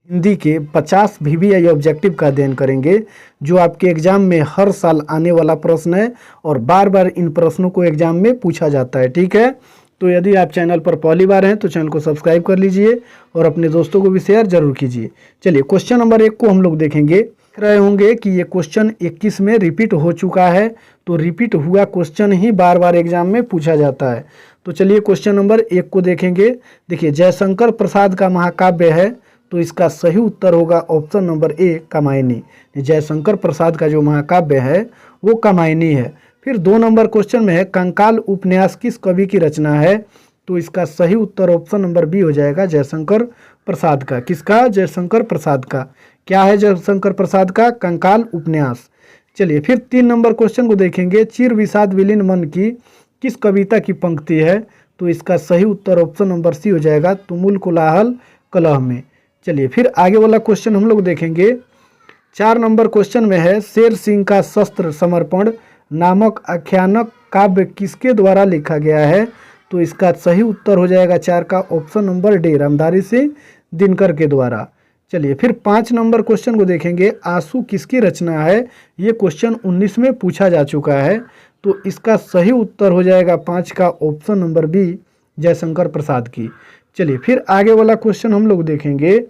हिंदी के 50 VVI objective का अध्ययन करेंगे, जो आपके एग्जाम में हर साल आने वाला प्रश्न है और बार बार इन प्रश्नों को एग्जाम में पूछा जाता है। ठीक है, तो यदि आप चैनल पर पहली बार हैं तो चैनल को सब्सक्राइब कर लीजिए और अपने दोस्तों को भी शेयर जरूर कीजिए। चलिए क्वेश्चन नंबर 1 को हम लोग देखेंगे। देख रहे होंगे कि ये क्वेश्चन 21 में रिपीट हो चुका है, तो रिपीट हुआ क्वेश्चन ही बार बार एग्जाम में पूछा जाता है। तो चलिए क्वेश्चन नंबर 1 को देखेंगे। देखिए, जयशंकर प्रसाद का महाकाव्य है, तो इसका सही उत्तर होगा option number A, Kamayani. Jaishankar Prasad का जो महाकाव्य है वो कामायनी है। फिर 2 नंबर क्वेश्चन में है, कंकाल उपन्यास किस कवि की रचना है, तो इसका सही उत्तर ऑप्शन नंबर बी हो जाएगा, जयशंकर प्रसाद का। किसका? जयशंकर प्रसाद का। क्या है जयशंकर प्रसाद का? कंकाल उपन्यास। चलिए फिर 3 नंबर क्वेश्चन को देखेंगे। चिर विषाद विलीन मन की किस कविता की पंक्ति है, तो इसका सही उत्तर ऑप्शन नंबर सी हो जाएगा, तुमुल कोलाहल कलह में। चलिए फिर आगे वाला क्वेश्चन हम लोग देखेंगे। 4 नंबर क्वेश्चन में है, शेर सिंह का शस्त्र समर्पण नामक आख्यानक काव्य किसके द्वारा लिखा गया है, तो इसका सही उत्तर हो जाएगा 4 का option number D, Ramdhari Singh Dinkar के द्वारा। चलिए फिर 5 नंबर क्वेश्चन को देखेंगे। आंसू किसकी रचना है, ये क्वेश्चन 19 में पूछा जा चुका है, तो इसका सही उत्तर हो जाएगा 5 का option number B, Jaishankar Prasad की। चलिए फिर आगे वाला क्वेश्चन हम लोग देखेंगे।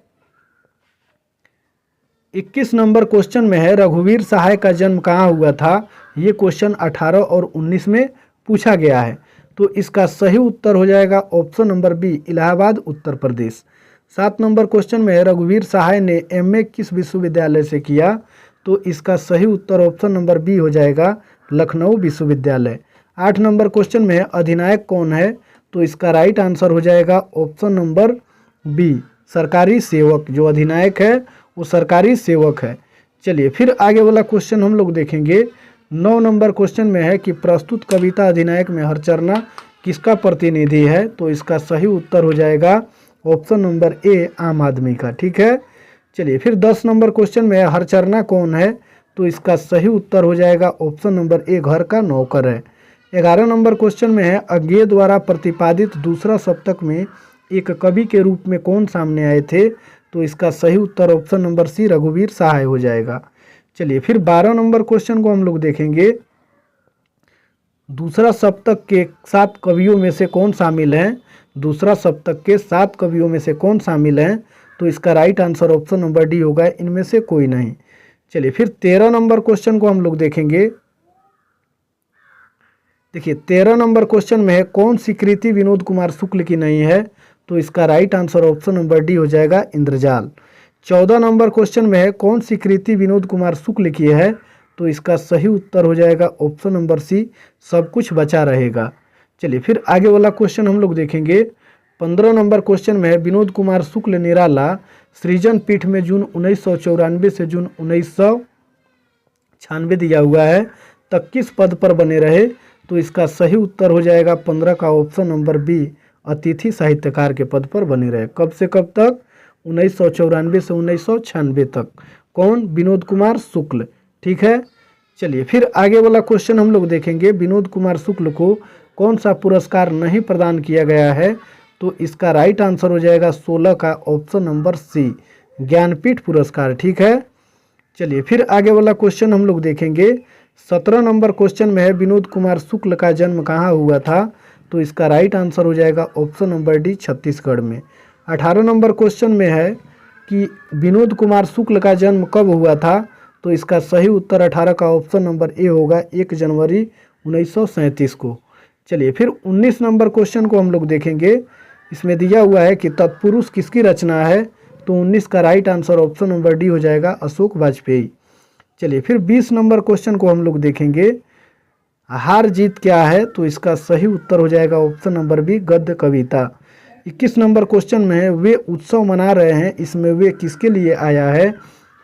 21 नंबर क्वेश्चन में है, रघुवीर सहाय का जन्म कहाँ हुआ था, ये क्वेश्चन 18 और 19 में पूछा गया है, तो इसका सही उत्तर हो जाएगा option number B, Allahabad Uttar Pradesh. 7 number question में है, रघुवीर सहाय ने MA किस विश्वविद्यालय से किया, तो इसका सही उत्तर ऑप्शन नंबर बी हो जाएगा, लखनऊ विश्वविद्यालय। 8 नंबर क्वेश्चन में है, अधिनायक कौन है, तो इसका राइट आंसर हो जाएगा ऑप्शन नंबर बी, सरकारी सेवक। जो अधिनायक है वो सरकारी सेवक है। चलिए फिर आगे वाला क्वेश्चन हम लोग देखेंगे। 9 नंबर क्वेश्चन में है कि प्रस्तुत कविता अधिनायक में हरचरना किसका प्रतिनिधि है, तो इसका सही उत्तर हो जाएगा ऑप्शन नंबर ए, आम आदमी का। ठीक है, चलिए फिर 10 नंबर क्वेश्चन में है, हरचरना कौन है, तो इसका सही उत्तर हो जाएगा ऑप्शन नंबर ए, घर का नौकर है। 11 नंबर क्वेश्चन में है, अज्ञेय द्वारा प्रतिपादित दूसरा सप्तक में एक कवि के रूप में कौन सामने आए थे, तो इसका सही उत्तर ऑप्शन नंबर सी, रघुवीर सहाय हो जाएगा। चलिए फिर 12 नंबर क्वेश्चन को हम लोग देखेंगे। दूसरा सप्तक के 7 कवियों में से कौन शामिल हैं, दूसरा सप्तक के 7 कवियों में से कौन शामिल हैं, तो इसका right answer option number D होगा, इनमें से कोई नहीं। चलिए फिर 13 नंबर क्वेश्चन को हम लोग देखेंगे। देखिए 13 नंबर क्वेश्चन में है, कौन सी कृति विनोद कुमार शुक्ल की नहीं है, तो इसका right answer option number D हो जाएगा, इंद्रजाल। 14 नंबर क्वेश्चन में है, कौन सी कृति विनोद कुमार शुक्ल की है, तो इसका सही उत्तर हो जाएगा ऑप्शन नंबर सी, सब कुछ बचा रहेगा। चलिए फिर आगे वाला क्वेश्चन हम लोग देखेंगे। 15 नंबर क्वेश्चन में है, विनोद कुमार शुक्ल निराला सृजन पीठ में जून 1994 से जून 1996 दिया हुआ है, तक किस पद पर बने रहे, तो इसका सही उत्तर हो जाएगा 15 का ऑप्शन नंबर बी, अतिथि साहित्यकार के पद पर बने रहे। कब से कब तक? 1994 से 1996 तक। कौन? विनोद कुमार शुक्ल। ठीक है, चलिए फिर आगे वाला क्वेश्चन हम लोग देखेंगे। विनोद कुमार शुक्ल को कौन सा पुरस्कार नहीं प्रदान किया गया है, तो इसका राइट आंसर हो जाएगा 16 का ऑप्शन नंबर सी, ज्ञानपीठ पुरस्कार। ठीक है, चलिए फिर आगे वाला क्वेश्चन हम लोग देखेंगे। 17 नंबर क्वेश्चन में है, विनोद कुमार शुक्ल का जन्म कहाँ हुआ था, तो इसका राइट आंसर हो जाएगा ऑप्शन नंबर डी, छत्तीसगढ़ में। 18 नंबर क्वेश्चन में है कि विनोद कुमार शुक्ल का जन्म कब हुआ था, तो इसका सही उत्तर 18 का ऑप्शन नंबर ए होगा, 1 जनवरी 1937 को। चलिए फिर 19 नंबर क्वेश्चन को हम लोग देखेंगे। इसमें दिया हुआ है कि तत्पुरुष किसकी रचना है, तो 19 का right answer option number D हो जाएगा, अशोक वाजपेयी। चलिए फिर 20 नंबर क्वेश्चन को हम लोग देखेंगे। हार जीत क्या है, तो इसका सही उत्तर हो जाएगा ऑप्शन नंबर बी, गद्य कविता। 21 नंबर क्वेश्चन में है, वे उत्सव मना रहे हैं, इसमें वे किसके लिए आया है,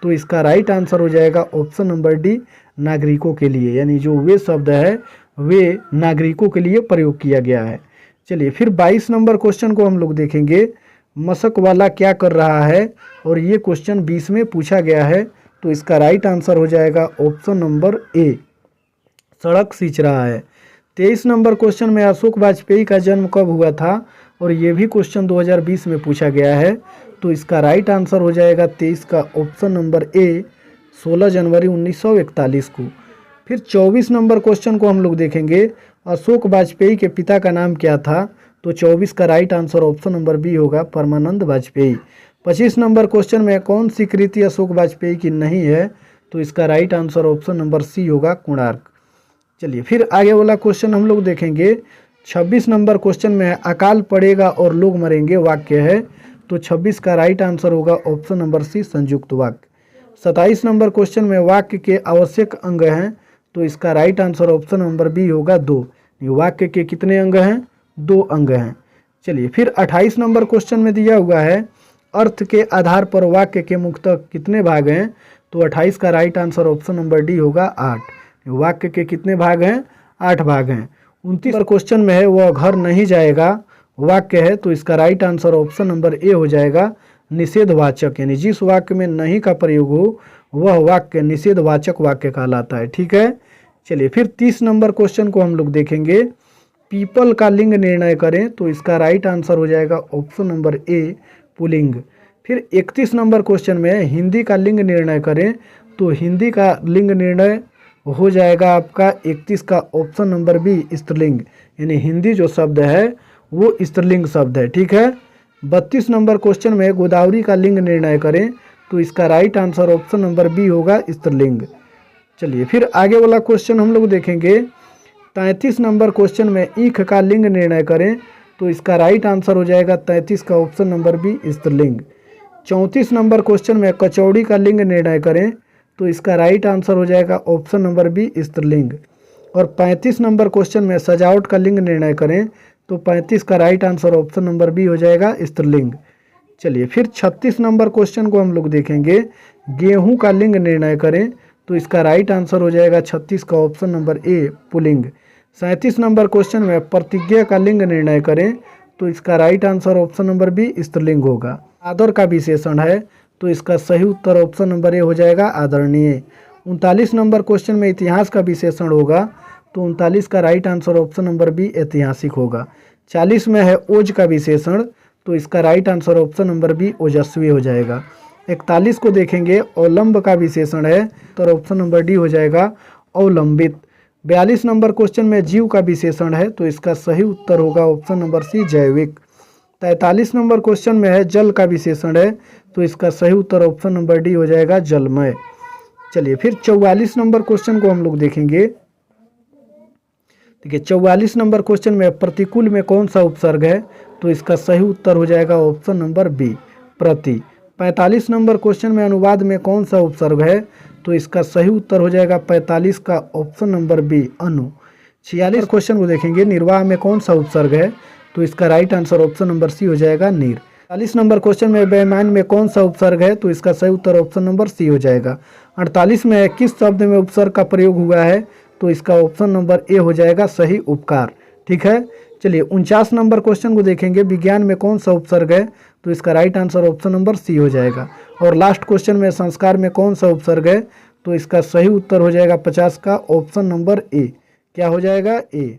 तो इसका राइट आंसर हो जाएगा ऑप्शन नंबर डी, नागरिकों के लिए। यानी जो वे शब्द है वे नागरिकों के लिए प्रयोग किया गया है। चलिए फिर 22 नंबर क्वेश्चन को हम लोग देखेंगे। मशक वाला क्या कर रहा है, और ये क्वेश्चन 20 में पूछा गया है, तो इसका राइट आंसर हो जाएगा ऑप्शन नंबर ए, सड़क सींच रहा है। 23 नंबर क्वेश्चन में अशोक वाजपेयी का जन्म कब हुआ था, और ये भी क्वेश्चन 2020 में पूछा गया है, तो इसका राइट आंसर हो जाएगा 23 का ऑप्शन नंबर ए 16 जनवरी 1941 को। फिर 24 नंबर क्वेश्चन को हम लोग देखेंगे, अशोक वाजपेयी के पिता का नाम क्या था? तो 24 का right answer option number B होगा परमानंद वाजपेयी। 25 नंबर क्वेश्चन में कौन सी कृति अशोक वाजपेयी की नहीं है? तो इसका right answer option number C होगा कोणार्क। चलिए फिर आगे वाला क्वेश्चन हम लोग देखेंगे। 26 नंबर क्वेश्चन में अकाल पड़ेगा और लोग मरेंगे वाक्य है, तो 26 का राइट आंसर होगा ऑप्शन नंबर सी संयुक्त वाक्य। 27 नंबर क्वेश्चन में वाक्य के आवश्यक अंग हैं, तो इसका right answer option number B होगा 2। वाक्य के कितने अंग हैं? 2 अंग हैं। चलिए फिर 28 नंबर क्वेश्चन में दिया हुआ है, अर्थ के आधार पर वाक्य के मुख्यतः कितने भाग हैं? तो 28 का right answer option number D होगा 8। वाक्य के कितने भाग हैं? 8 भाग हैं। 29 नंबर क्वेश्चन में है, वह घर नहीं जाएगा वाक्य है, तो इसका राइट आंसर ऑप्शन नंबर ए हो जाएगा निषेधवाचक, यानी जिस वाक्य में नहीं का प्रयोग हो वह वाक्य निषेधवाचक वाक्य कहलाता है। ठीक है। चलिए फिर 30 नंबर क्वेश्चन को हम लोग देखेंगे, पीपल का लिंग निर्णय करें, तो इसका राइट आंसर हो जाएगा ऑप्शन नंबर ए पुल्लिंग। फिर 31 नंबर क्वेश्चन में हिंदी का लिंग निर्णय करें, तो हिंदी का लिंग निर्णय हो जाएगा आपका 31 का ऑप्शन नंबर बी स्त्रीलिंग, यानी हिंदी जो शब्द है वो स्त्रीलिंग शब्द है। ठीक है। 32 नंबर क्वेश्चन में गोदावरी का लिंग निर्णय करें, तो इसका right answer option number B होगा स्त्रीलिंग। चलिए फिर आगे वाला क्वेश्चन हम लोग देखेंगे। 33 नंबर क्वेश्चन में ईख का लिंग निर्णय करें, तो इसका राइट आंसर हो जाएगा 33 का ऑप्शन नंबर बी स्त्रीलिंग। 34 नंबर क्वेश्चन में कचौड़ी का लिंग निर्णय करें, तो इसका राइट आंसर हो जाएगा ऑप्शन नंबर बी स्त्रीलिंग। और 35 नंबर क्वेश्चन में सजावट का लिंग निर्णय करें, तो 35 का right answer option number B हो जाएगा स्त्रीलिंग। चलिए फिर 36 नंबर क्वेश्चन को हम लोग देखेंगे, गेहूं का लिंग निर्णय करें, तो इसका राइट आंसर हो जाएगा 36 का ऑप्शन नंबर ए पुल्लिंग। 37 नंबर क्वेश्चन में प्रतिज्ञा का लिंग निर्णय करें, तो इसका right answer option number B स्त्रीलिंग होगा। आदर का विशेषण है, तो इसका सही उत्तर ऑप्शन नंबर ए हो जाएगा आदरणीय। 39 नंबर क्वेश्चन में इतिहास का विशेषण होगा, तो 39 का right answer option number B ऐतिहासिक होगा। 40 में है ओज का विशेषण, तो इसका right answer option number B ओजस्वी हो जाएगा। 41 को देखेंगे, अवलंब का विशेषण है, तो ऑप्शन नंबर डी हो जाएगा अवलंबित। 42 नंबर क्वेश्चन में जीव का विशेषण है, तो इसका सही उत्तर होगा ऑप्शन नंबर सी जैविक। 43 नंबर क्वेश्चन में है जल का विशेषण है, तो इसका सही उत्तर ऑप्शन नंबर डी हो जाएगा जलमय। चलिए फिर 44 नंबर क्वेश्चन को हम लोग देखेंगे। देखिए 44 नंबर क्वेश्चन में प्रतिकूल में कौन सा उपसर्ग है, तो इसका सही उत्तर हो जाएगा ऑप्शन नंबर बी प्रति। 45 नंबर क्वेश्चन में अनुवाद में कौन सा उपसर्ग है, तो इसका सही उत्तर हो जाएगा 45 का ऑप्शन नंबर बी अनु। 46 क्वेश्चन को देखेंगे, निर्वाह में कौन सा उपसर्ग है, तो इसका right answer option number C हो जाएगा नीर। 40 नंबर क्वेश्चन में बेईमान में कौन सा उपसर्ग है, तो इसका सही उत्तर ऑप्शन नंबर सी हो जाएगा। 48 में किस शब्द में उपसर्ग का प्रयोग हुआ है, तो इसका ऑप्शन नंबर ए हो जाएगा सही उपकार। ठीक है। चलिए 49 नंबर क्वेश्चन को देखेंगे, विज्ञान में कौन सा उपसर्ग है, तो इसका right answer option number C हो जाएगा। और लास्ट क्वेश्चन में संस्कार में कौन सा उपसर्ग है, तो इसका सही उत्तर हो जाएगा 50 का ऑप्शन नंबर ए। क्या हो जाएगा? ए।